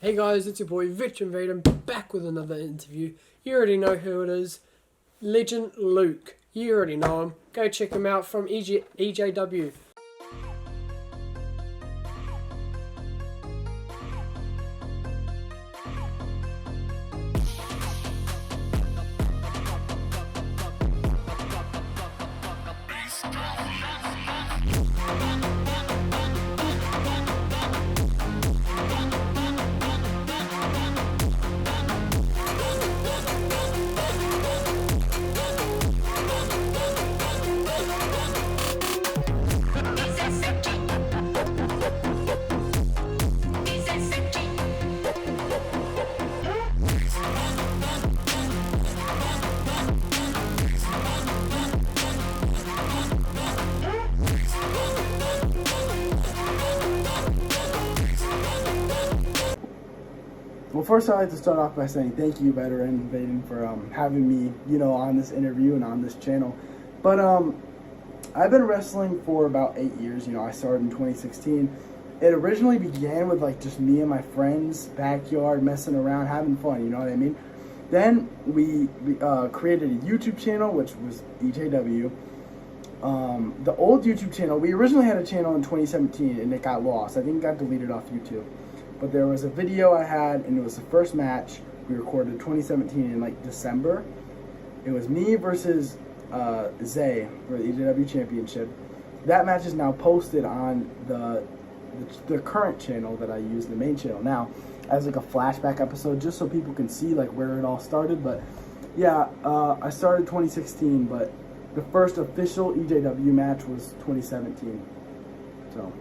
Hey guys, it's your boy Victor Invader, back with another interview. You already know who it is. Legend Luke. You already know him. Go check him out from EJW. Well, first I'd like to start off by saying thank you, Veteran Vaden, for having me, on this interview and on this channel. But I've been wrestling for about 8 years. I started in 2016. It originally began with just me and my friends, backyard, messing around, having fun. You know what I mean? Then we created a YouTube channel, which was EJW. The old YouTube channel, we originally had a channel in 2017, and it got lost. I think it got deleted off YouTube. But there was a video I had, and it was the first match we recorded in 2017 in December. It was me versus Zay for the EJW Championship. That match is now posted on the current channel that I use, the main channel now, as a flashback episode, just so people can see where it all started. But yeah, I started 2016, but the first official EJW match was 2017. So.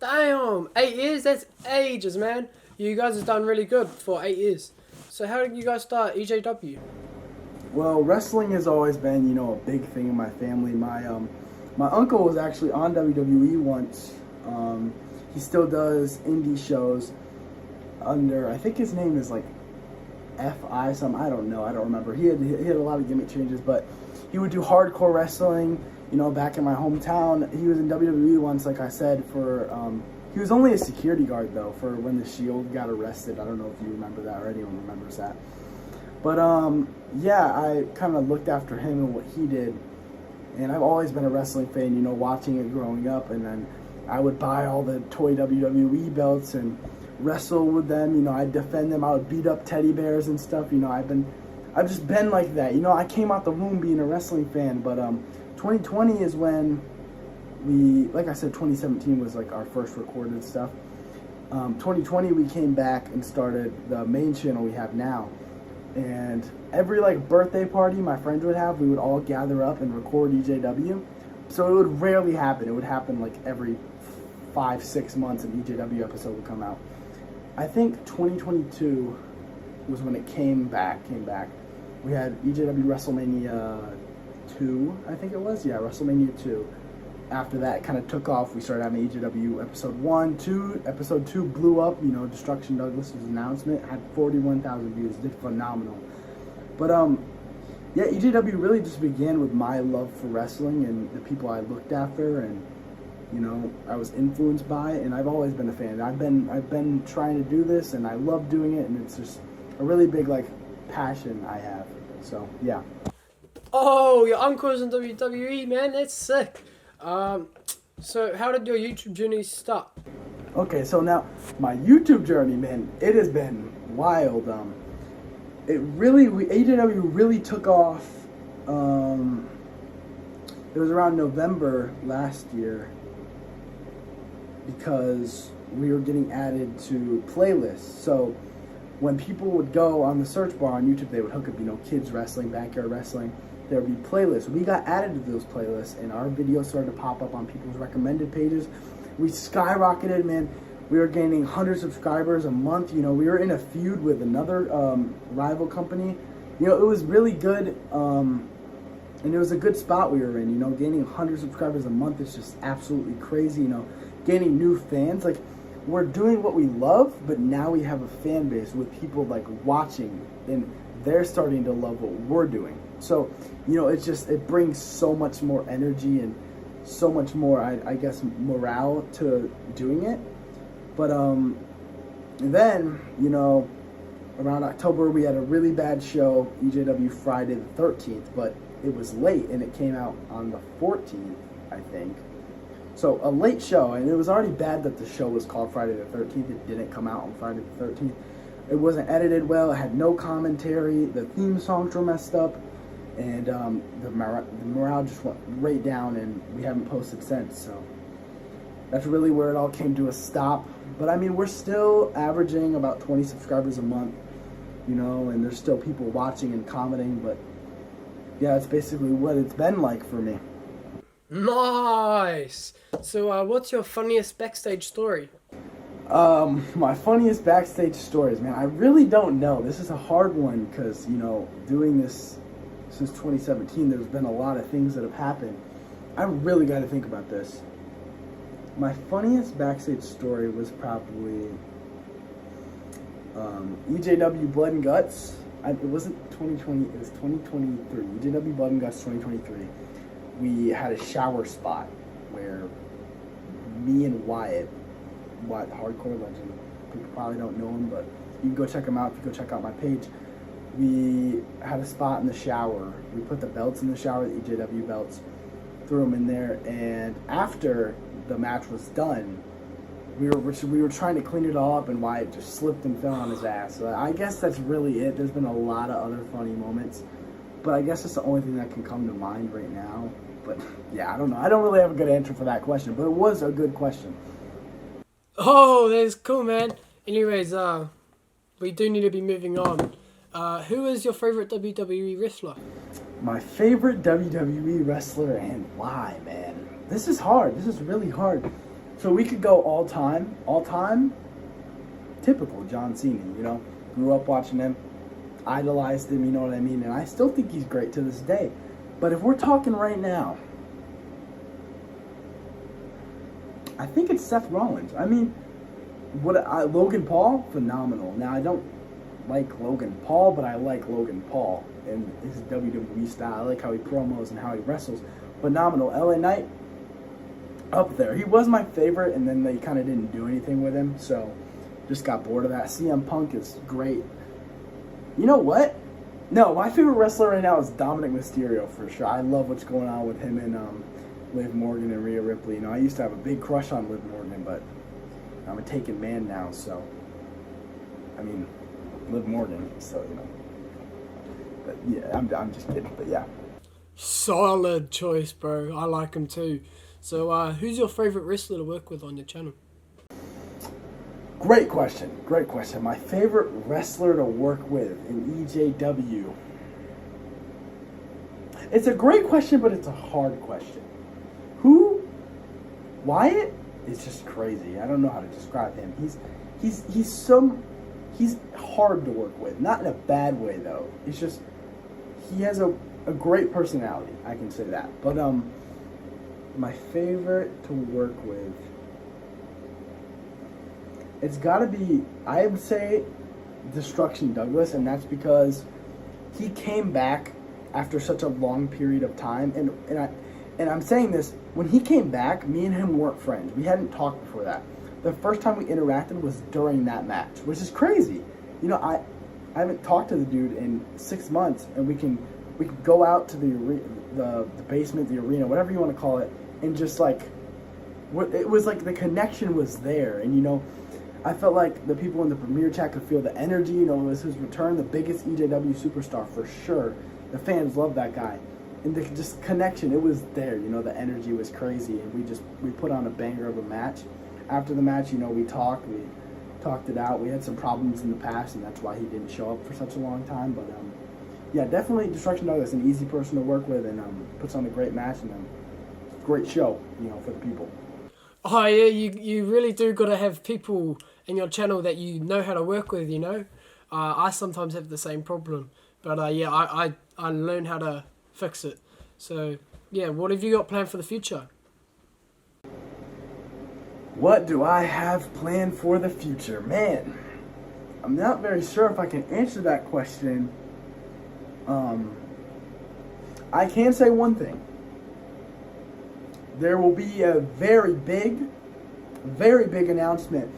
Damn, 8 years? That's ages, man. You guys have done really good for 8 years. So how did you guys start EJW? Well, wrestling has always been, a big thing in my family. My uncle was actually on WWE once. He still does indie shows under, I think his name is FI something. I don't know. I don't remember. He had a lot of gimmick changes, but he would do hardcore wrestling. Back in my hometown. He was in WWE once, like I said, for, he was only a security guard, though, for when the Shield got arrested. I don't know if you remember that or anyone remembers that. But, yeah, I kind of looked after him and what he did. And I've always been a wrestling fan, watching it growing up. And then I would buy all the toy WWE belts and wrestle with them. I'd defend them. I would beat up teddy bears and stuff. I've just been like that. I came out the womb being a wrestling fan, but, 2020 is when like I said, 2017 was our first recorded stuff. 2020 we came back and started the main channel we have now. And every birthday party my friends would have, we would all gather up and record EJW. So it would rarely happen. It would happen every 5-6 months an EJW episode would come out. I think 2022 was when it came back. We had EJW WrestleMania 2, I think it was. Yeah, WrestleMania 2. After that, it kind of took off. We started having EJW episode 1, 2. Episode 2 blew up. Destruction Douglas's announcement had 41,000 views. Did phenomenal. But, yeah, EJW really just began with my love for wrestling and the people I looked after and, I was influenced by. And I've always been a fan. I've been trying to do this, and I love doing it. And it's just a really big, passion I have. So, yeah. Oh, your uncle's in WWE, man. That's sick. So how did your YouTube journey start? Okay, so now my YouTube journey, man, it has been wild. AJW really took off. It was around November last year because we were getting added to playlists. So when people would go on the search bar on YouTube, they would hook up, kids wrestling, backyard wrestling. There would be playlists. We got added to those playlists, and our videos started to pop up on people's recommended pages. We skyrocketed, man. We were gaining 100 subscribers a month. We were in a feud with another rival company. It was really good, and it was a good spot we were in. Gaining 100 subscribers a month is just absolutely crazy. Gaining new fans. We're doing what we love, but now we have a fan base with people watching, and they're starting to love what we're doing. So, it brings so much more energy and so much more, I guess, morale to doing it. But And then, you know, around October, we had a really bad show, EJW Friday the 13th, but it was late, and it came out on the 14th, I think. So a late show, and it was already bad that the show was called Friday the 13th. It didn't come out on Friday the 13th. It wasn't edited well. It had no commentary. The theme songs were messed up, and the morale just went right down, and we haven't posted since. So that's really where it all came to a stop. But I mean, we're still averaging about 20 subscribers a month, you know, and there's still people watching and commenting. But yeah, it's basically what it's been like for me. Nice. So, what's your funniest backstage story? My funniest backstage stories, man, I really don't know. This is a hard one because, you know, doing this since 2017, there's been a lot of things that have happened. I really got to think about this. My funniest backstage story was probably EJW Blood and Guts. It wasn't 2020, it was 2023. EJW Blood and Guts 2023. We had a shower spot where me and Wyatt, hardcore legend, people probably don't know him, but you can go check him out if you go check out my page. We had a spot in the shower. We put the belts in the shower, the EJW belts, threw them in there, and after the match was done, we were trying to clean it all up, and Wyatt just slipped and fell on his ass. So I guess that's really it. There's been a lot of other funny moments, but I guess it's the only thing that can come to mind right now. But yeah, I don't know. I don't really have a good answer for that question, but it was a good question. Oh, that's cool, man. Anyways, we do need to be moving on. Who is your favorite WWE wrestler? My favorite WWE wrestler and why, man? This is hard. This is really hard. So we could go all time. Typical John Cena, you know. Grew up watching him, idolized him, you know what I mean? And I still think he's great to this day. But if we're talking right now, I think it's Seth Rollins. I mean, Logan Paul, phenomenal. Now, I don't like Logan Paul, but I like Logan Paul and his WWE style. I like how he promos and how he wrestles. Phenomenal. LA Knight, up there. He was my favorite, and then they kind of didn't do anything with him, so just got bored of that. CM Punk is great. You know what? No, my favorite wrestler right now is Dominic Mysterio, for sure. I love what's going on with him and Liv Morgan and Rhea Ripley. You know, I used to have a big crush on Liv Morgan, but I'm a taken man now, so I mean, Liv Morgan, so, you know. But yeah, I'm just kidding, but yeah. Solid choice, bro. I like him too. So, who's your favorite wrestler to work with on your channel? Great question. Great question. My favorite wrestler to work with in EJW. It's a great question, but it's a hard question. Who? Wyatt is just crazy. I don't know how to describe him. He's hard to work with. Not in a bad way though. It's just he has a great personality. I can say that. But my favorite to work with, it's got to be, I would say, Destruction Douglas, and that's because he came back after such a long period of time, and I'm saying this, when he came back, me and him weren't friends. We hadn't talked before that. The first time we interacted was during that match, which is crazy. You know, I haven't talked to the dude in 6 months, and we can go out to the basement, the arena, whatever you want to call it, and just like, it was like the connection was there, and you know, I felt like the people in the premiere chat could feel the energy. You know, it was his return, the biggest EJW superstar for sure. The fans loved that guy, and the just connection, it was there. You know, the energy was crazy, and we put on a banger of a match. After the match, you know, we talked it out. We had some problems in the past, and that's why he didn't show up for such a long time. But yeah, definitely Destruction Douglas, an easy person to work with, and puts on a great match and great show, you know, for the people. Oh yeah, you really do got to have people in your channel that you know how to work with, you know. I sometimes have the same problem, but yeah, I learn how to fix it. So yeah, what have you got planned for the future? What do I have planned for the future? Man, I'm not very sure if I can answer that question. I can say one thing. There will be a very big announcement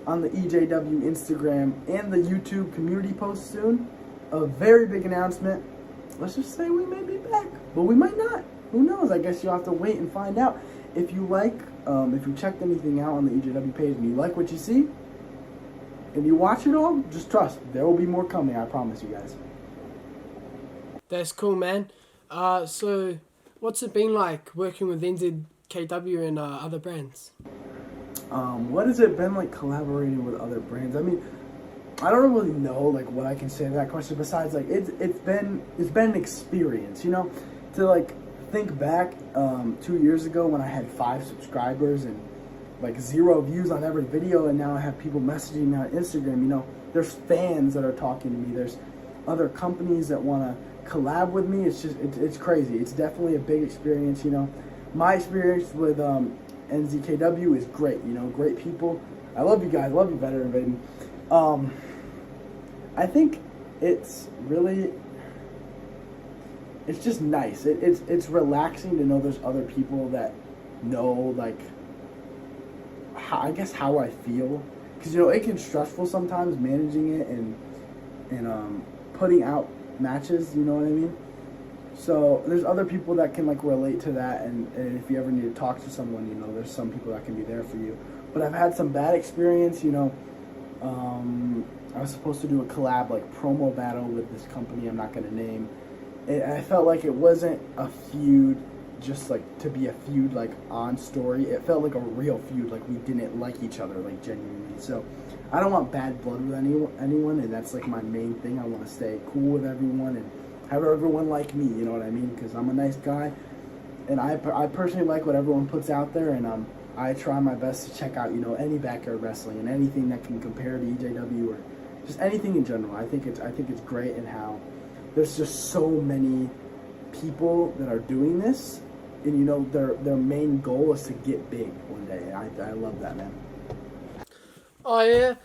on the EJW Instagram and the YouTube community post soon. A very big announcement. Let's just say we may be back, but we might not. Who knows? I guess you'll have to wait and find out. If you like, if you checked anything out on the EJW page and you like what you see, and you watch it all, just trust. There will be more coming, I promise you guys. That's cool, man. So what's it been like working with NZKW and other brands? What has it been like collaborating with other brands? I mean, I don't really know like what I can say to that question besides like it's been an experience, you know, to like think back 2 years ago when I had 5 subscribers and like 0 views on every video, and now I have people messaging me on Instagram. You know, there's fans that are talking to me. There's other companies that want to collab with me. It's just it's crazy. It's definitely a big experience. You know, my experience with NZKW is great. You know, great people. I love you guys. Love you, Veteran Baby. I think it's really, it's just nice. It's relaxing to know there's other people that know like how I feel, because you know it can stressful sometimes managing it and putting out matches. You know what I mean? So there's other people that can like relate to that, and if you ever need to talk to someone, you know, there's some people that can be there for you. But I've had some bad experience, you know. I was supposed to do a collab, like promo battle with this company I'm not going to name. I felt like it wasn't a feud just like to be a feud like on story. It felt like a real feud, like we didn't like each other, like genuinely. So I don't want bad blood with anyone, and that's like my main thing. I want to stay cool with everyone and have everyone like me, you know what I mean? Because I'm a nice guy, and I personally like what everyone puts out there, and I try my best to check out, you know, any backyard wrestling and anything that can compare to EJW or just anything in general. I think it's great, and how there's just so many people that are doing this, and you know their main goal is to get big one day. And I love that, man. Oh yeah,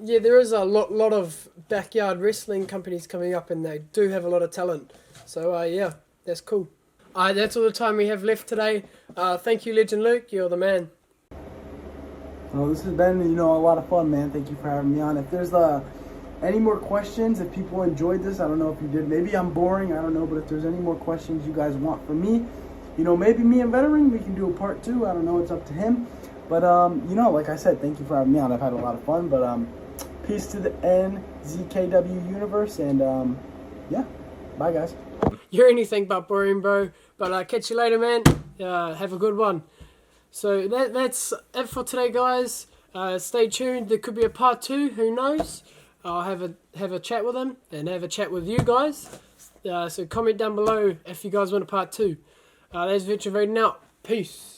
yeah. There is a lot of backyard wrestling companies coming up, and they do have a lot of talent. So yeah, that's cool. That's all the time we have left today. Thank you, Legend Luke. You're the man. Well, this has been, you know, a lot of fun, man. Thank you for having me on. If there's any more questions, if people enjoyed this, I don't know if you did. Maybe I'm boring, I don't know. But if there's any more questions you guys want from me, you know, maybe me and Veteran, we can do a part 2. I don't know. It's up to him. But, you know, like I said, thank you for having me on. I've had a lot of fun. But peace to the NZKW universe. And, yeah. Bye, guys. You're anything but boring, bro. But catch you later, man. Have a good one. So that's it for today, guys. Stay tuned. There could be a part 2. Who knows? I'll have a chat with him and have a chat with you guys. So comment down below if you guys want a part 2. There's Veteran Raiden out. Peace.